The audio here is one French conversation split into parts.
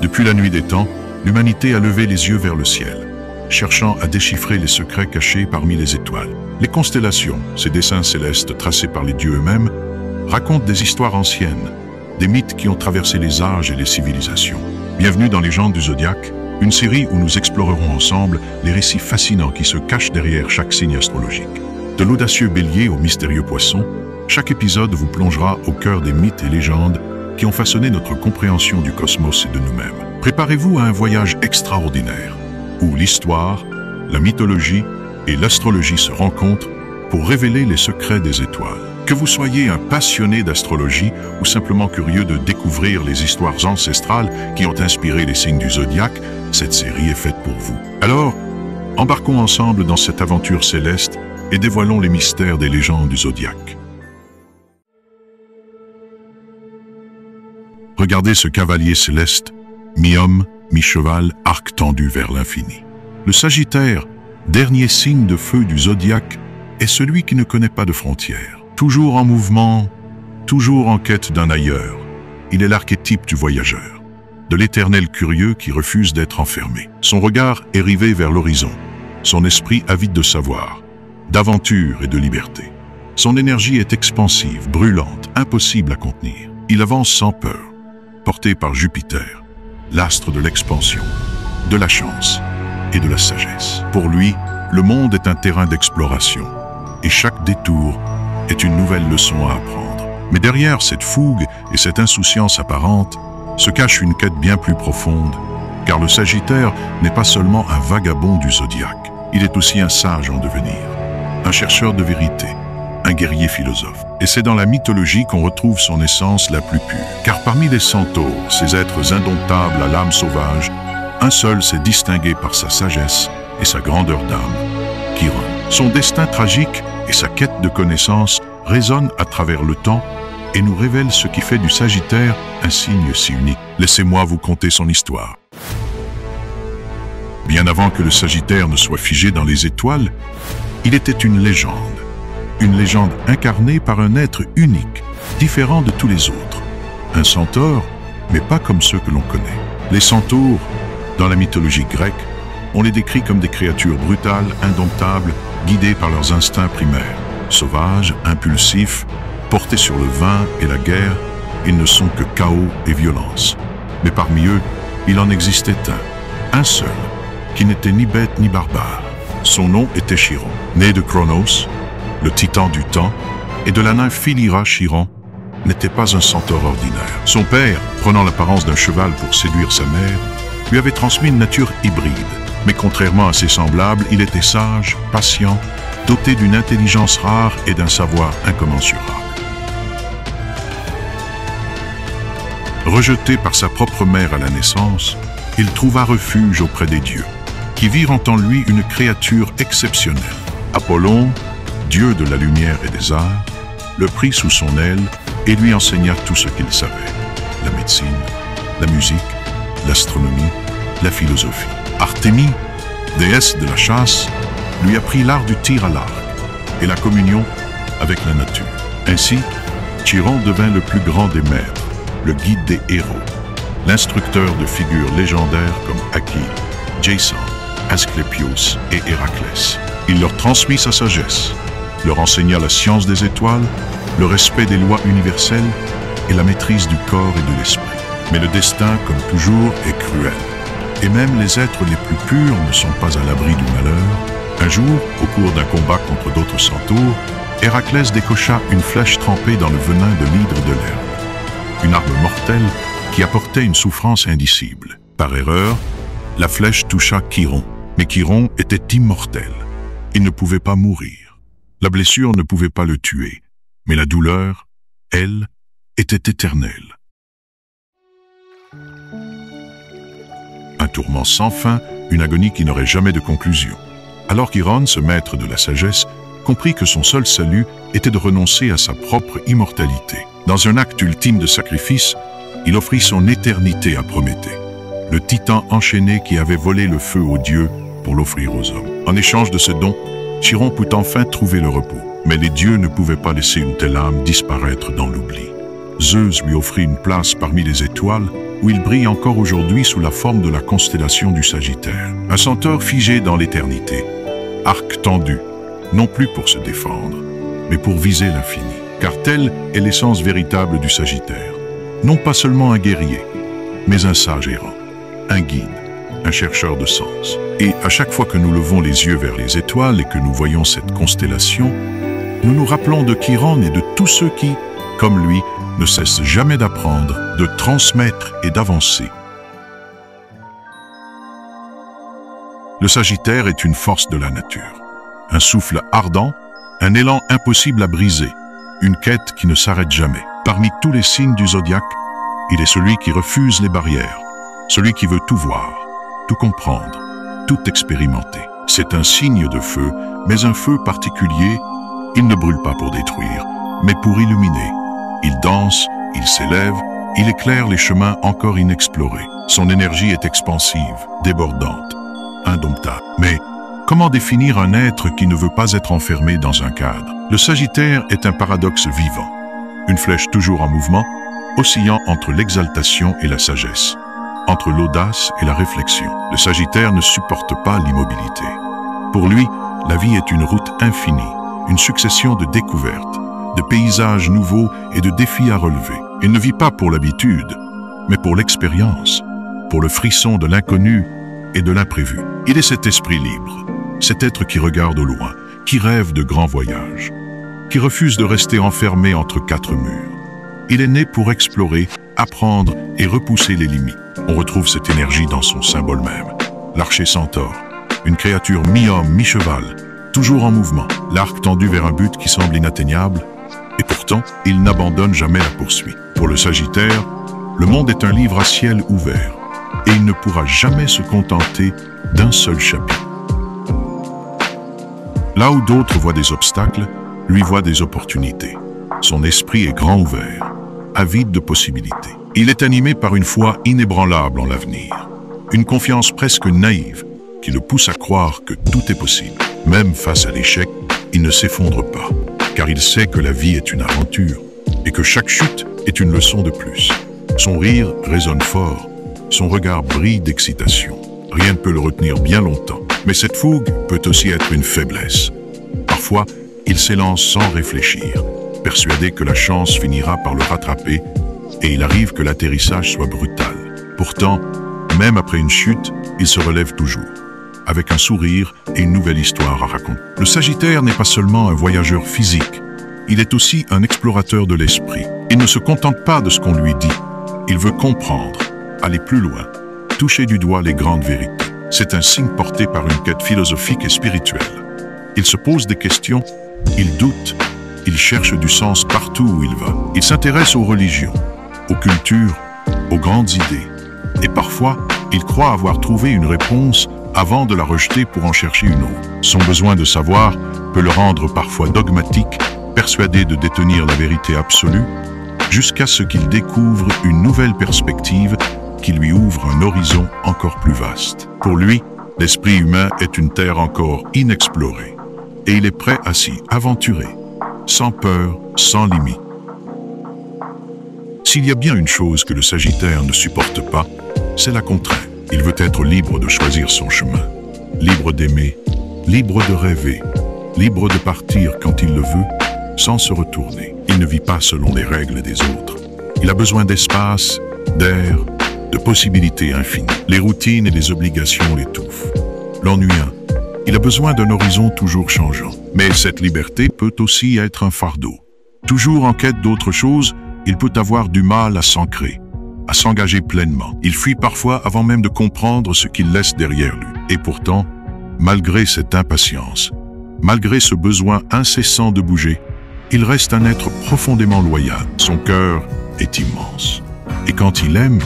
Depuis la nuit des temps, l'humanité a levé les yeux vers le ciel, cherchant à déchiffrer les secrets cachés parmi les étoiles. Les constellations, ces dessins célestes tracés par les dieux eux-mêmes, racontent des histoires anciennes, des mythes qui ont traversé les âges et les civilisations. Bienvenue dans Légendes du Zodiaque, une série où nous explorerons ensemble les récits fascinants qui se cachent derrière chaque signe astrologique. De l'audacieux Bélier au mystérieux Poisson, chaque épisode vous plongera au cœur des mythes et légendes qui ont façonné notre compréhension du cosmos et de nous-mêmes. Préparez-vous à un voyage extraordinaire, où l'histoire, la mythologie et l'astrologie se rencontrent pour révéler les secrets des étoiles. Que vous soyez un passionné d'astrologie ou simplement curieux de découvrir les histoires ancestrales qui ont inspiré les signes du zodiaque, cette série est faite pour vous. Alors, embarquons ensemble dans cette aventure céleste et dévoilons les mystères des légendes du zodiaque. Regardez ce cavalier céleste, mi-homme, mi-cheval, arc tendu vers l'infini. Le Sagittaire, dernier signe de feu du zodiaque, est celui qui ne connaît pas de frontières. Toujours en mouvement, toujours en quête d'un ailleurs, il est l'archétype du voyageur, de l'éternel curieux qui refuse d'être enfermé. Son regard est rivé vers l'horizon, son esprit avide de savoir, d'aventure et de liberté. Son énergie est expansive, brûlante, impossible à contenir. Il avance sans peur, porté par Jupiter, l'astre de l'expansion, de la chance et de la sagesse. Pour lui, le monde est un terrain d'exploration, et chaque détour est une nouvelle leçon à apprendre. Mais derrière cette fougue et cette insouciance apparente se cache une quête bien plus profonde, car le Sagittaire n'est pas seulement un vagabond du zodiaque, il est aussi un sage en devenir, un chercheur de vérité, un guerrier philosophe. Et c'est dans la mythologie qu'on retrouve son essence la plus pure. Car parmi les centaures, ces êtres indomptables à l'âme sauvage, un seul s'est distingué par sa sagesse et sa grandeur d'âme, Chiron. Son destin tragique et sa quête de connaissance résonnent à travers le temps et nous révèlent ce qui fait du Sagittaire un signe si unique. Laissez-moi vous conter son histoire. Bien avant que le Sagittaire ne soit figé dans les étoiles, il était une légende incarnée par un être unique, différent de tous les autres. Un centaure, mais pas comme ceux que l'on connaît. Les centaures, dans la mythologie grecque, on les décrit comme des créatures brutales, indomptables, guidées par leurs instincts primaires. Sauvages, impulsifs, portés sur le vin et la guerre, ils ne sont que chaos et violence. Mais parmi eux, il en existait un seul, qui n'était ni bête ni barbare. Son nom était Chiron. Né de Chronos, le titan du temps, et de la nymphe Philyra, Chiron n'était pas un centaure ordinaire. Son père, prenant l'apparence d'un cheval pour séduire sa mère, lui avait transmis une nature hybride. Mais contrairement à ses semblables, il était sage, patient, doté d'une intelligence rare et d'un savoir incommensurable. Rejeté par sa propre mère à la naissance, il trouva refuge auprès des dieux, qui virent en lui une créature exceptionnelle. Apollon, dieu de la lumière et des arts, le prit sous son aile et lui enseigna tout ce qu'il savait. La médecine, la musique, l'astronomie, la philosophie. Artémis, déesse de la chasse, lui apprit l'art du tir à l'arc et la communion avec la nature. Ainsi, Chiron devint le plus grand des maîtres, le guide des héros, l'instructeur de figures légendaires comme Achille, Jason, Asclépios et Héraclès. Il leur transmit sa sagesse, leur enseigna la science des étoiles, le respect des lois universelles et la maîtrise du corps et de l'esprit. Mais le destin, comme toujours, est cruel. Et même les êtres les plus purs ne sont pas à l'abri du malheur. Un jour, au cours d'un combat contre d'autres centaures, Héraclès décocha une flèche trempée dans le venin de l'hydre de l'herbe. Une arme mortelle qui apportait une souffrance indicible. Par erreur, la flèche toucha Chiron. Mais Chiron était immortel. Il ne pouvait pas mourir. La blessure ne pouvait pas le tuer. Mais la douleur, elle, était éternelle. Un tourment sans fin, une agonie qui n'aurait jamais de conclusion. Alors Chiron, ce maître de la sagesse, comprit que son seul salut était de renoncer à sa propre immortalité. Dans un acte ultime de sacrifice, il offrit son éternité à Prométhée, le titan enchaîné qui avait volé le feu aux dieux pour l'offrir aux hommes. En échange de ce don, Chiron put enfin trouver le repos. Mais les dieux ne pouvaient pas laisser une telle âme disparaître dans l'oubli. Zeus lui offrit une place parmi les étoiles où il brille encore aujourd'hui sous la forme de la constellation du Sagittaire. Un centaure figé dans l'éternité, arc tendu, non plus pour se défendre, mais pour viser l'infini. Car telle est l'essence véritable du Sagittaire. Non pas seulement un guerrier, mais un sage errant, un guide, un chercheur de sens. Et à chaque fois que nous levons les yeux vers les étoiles et que nous voyons cette constellation, nous nous rappelons de Chiron et de tous ceux qui, comme lui, ne cessent jamais d'apprendre, de transmettre et d'avancer. Le Sagittaire est une force de la nature, un souffle ardent, un élan impossible à briser, une quête qui ne s'arrête jamais. Parmi tous les signes du zodiaque, il est celui qui refuse les barrières, celui qui veut tout voir, tout comprendre, tout expérimenter. C'est un signe de feu, mais un feu particulier. Il ne brûle pas pour détruire, mais pour illuminer. Il danse, il s'élève, il éclaire les chemins encore inexplorés. Son énergie est expansive, débordante, indomptable. Mais comment définir un être qui ne veut pas être enfermé dans un cadre? Le Sagittaire est un paradoxe vivant, une flèche toujours en mouvement, oscillant entre l'exaltation et la sagesse, entre l'audace et la réflexion. Le Sagittaire ne supporte pas l'immobilité. Pour lui, la vie est une route infinie, une succession de découvertes, de paysages nouveaux et de défis à relever. Il ne vit pas pour l'habitude, mais pour l'expérience, pour le frisson de l'inconnu et de l'imprévu. Il est cet esprit libre, cet être qui regarde au loin, qui rêve de grands voyages, qui refuse de rester enfermé entre quatre murs. Il est né pour explorer, apprendre et repousser les limites. On retrouve cette énergie dans son symbole même, l'archer centaure, une créature mi-homme, mi-cheval, toujours en mouvement, l'arc tendu vers un but qui semble inatteignable, et pourtant, il n'abandonne jamais la poursuite. Pour le Sagittaire, le monde est un livre à ciel ouvert, et il ne pourra jamais se contenter d'un seul chapitre. Là où d'autres voient des obstacles, lui voit des opportunités. Son esprit est grand ouvert, avide de possibilités. Il est animé par une foi inébranlable en l'avenir, une confiance presque naïve qui le pousse à croire que tout est possible. Même face à l'échec, il ne s'effondre pas, car il sait que la vie est une aventure et que chaque chute est une leçon de plus. Son rire résonne fort, son regard brille d'excitation. Rien ne peut le retenir bien longtemps. Mais cette fougue peut aussi être une faiblesse. Parfois, il s'élance sans réfléchir, persuadé que la chance finira par le rattraper, et il arrive que l'atterrissage soit brutal. Pourtant, même après une chute, il se relève toujours, avec un sourire et une nouvelle histoire à raconter. Le Sagittaire n'est pas seulement un voyageur physique, il est aussi un explorateur de l'esprit. Il ne se contente pas de ce qu'on lui dit, il veut comprendre, aller plus loin, toucher du doigt les grandes vérités. C'est un signe porté par une quête philosophique et spirituelle. Il se pose des questions, il doute, il cherche du sens partout où il va. Il s'intéresse aux religions, aux cultures, aux grandes idées. Et parfois, il croit avoir trouvé une réponse avant de la rejeter pour en chercher une autre. Son besoin de savoir peut le rendre parfois dogmatique, persuadé de détenir la vérité absolue, jusqu'à ce qu'il découvre une nouvelle perspective qui lui ouvre un horizon encore plus vaste. Pour lui, l'esprit humain est une terre encore inexplorée, et il est prêt à s'y aventurer, sans peur, sans limite. S'il y a bien une chose que le Sagittaire ne supporte pas, c'est la contrainte. Il veut être libre de choisir son chemin, libre d'aimer, libre de rêver, libre de partir quand il le veut, sans se retourner. Il ne vit pas selon les règles des autres. Il a besoin d'espace, d'air, de possibilités infinies. Les routines et les obligations l'étouffent, l'ennuient. Il a besoin d'un horizon toujours changeant. Mais cette liberté peut aussi être un fardeau. Toujours en quête d'autre chose, il peut avoir du mal à s'ancrer, à s'engager pleinement. Il fuit parfois avant même de comprendre ce qu'il laisse derrière lui. Et pourtant, malgré cette impatience, malgré ce besoin incessant de bouger, il reste un être profondément loyal. Son cœur est immense. Et quand il aime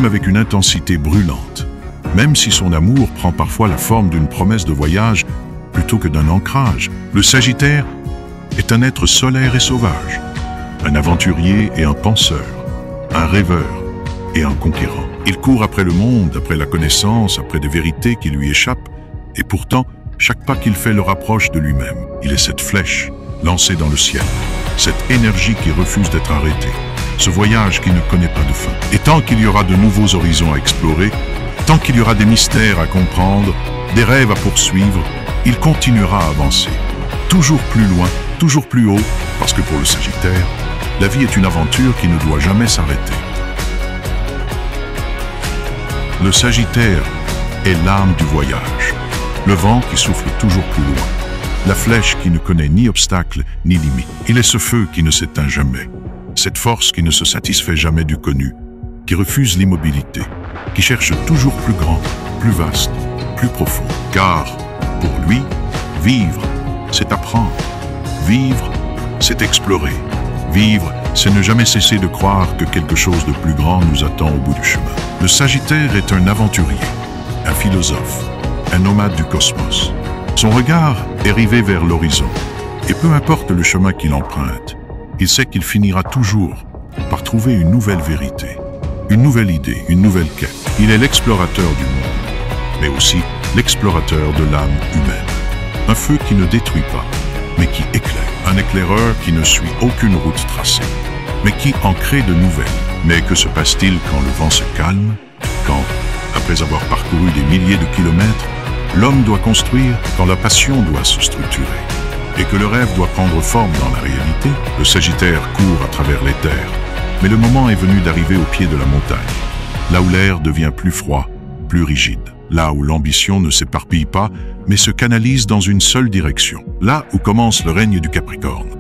avec une intensité brûlante, même si son amour prend parfois la forme d'une promesse de voyage plutôt que d'un ancrage. Le Sagittaire est un être solaire et sauvage, un aventurier et un penseur, un rêveur et un conquérant. Il court après le monde, après la connaissance, après des vérités qui lui échappent, et pourtant, chaque pas qu'il fait le rapproche de lui-même. Il est cette flèche lancée dans le ciel, cette énergie qui refuse d'être arrêtée, ce voyage qui ne connaît pas de fin. Et tant qu'il y aura de nouveaux horizons à explorer, tant qu'il y aura des mystères à comprendre, des rêves à poursuivre, il continuera à avancer. Toujours plus loin, toujours plus haut, parce que pour le Sagittaire, la vie est une aventure qui ne doit jamais s'arrêter. Le Sagittaire est l'âme du voyage, le vent qui souffle toujours plus loin, la flèche qui ne connaît ni obstacle ni limite. Il est ce feu qui ne s'éteint jamais, cette force qui ne se satisfait jamais du connu, qui refuse l'immobilité, qui cherche toujours plus grand, plus vaste, plus profond. Car, pour lui, vivre, c'est apprendre. Vivre, c'est explorer. Vivre, c'est ne jamais cesser de croire que quelque chose de plus grand nous attend au bout du chemin. Le Sagittaire est un aventurier, un philosophe, un nomade du cosmos. Son regard est rivé vers l'horizon, et peu importe le chemin qu'il emprunte, il sait qu'il finira toujours par trouver une nouvelle vérité, une nouvelle idée, une nouvelle quête. Il est l'explorateur du monde, mais aussi l'explorateur de l'âme humaine. Un feu qui ne détruit pas, mais qui éclaire. Un éclaireur qui ne suit aucune route tracée, mais qui en crée de nouvelles. Mais que se passe-t-il quand le vent se calme, quand, après avoir parcouru des milliers de kilomètres, l'homme doit construire, quand la passion doit se structurer, et que le rêve doit prendre forme dans la réalité? Le Sagittaire court à travers les terres, mais le moment est venu d'arriver au pied de la montagne, là où l'air devient plus froid, plus rigide, là où l'ambition ne s'éparpille pas, mais se canalise dans une seule direction, là où commence le règne du Capricorne.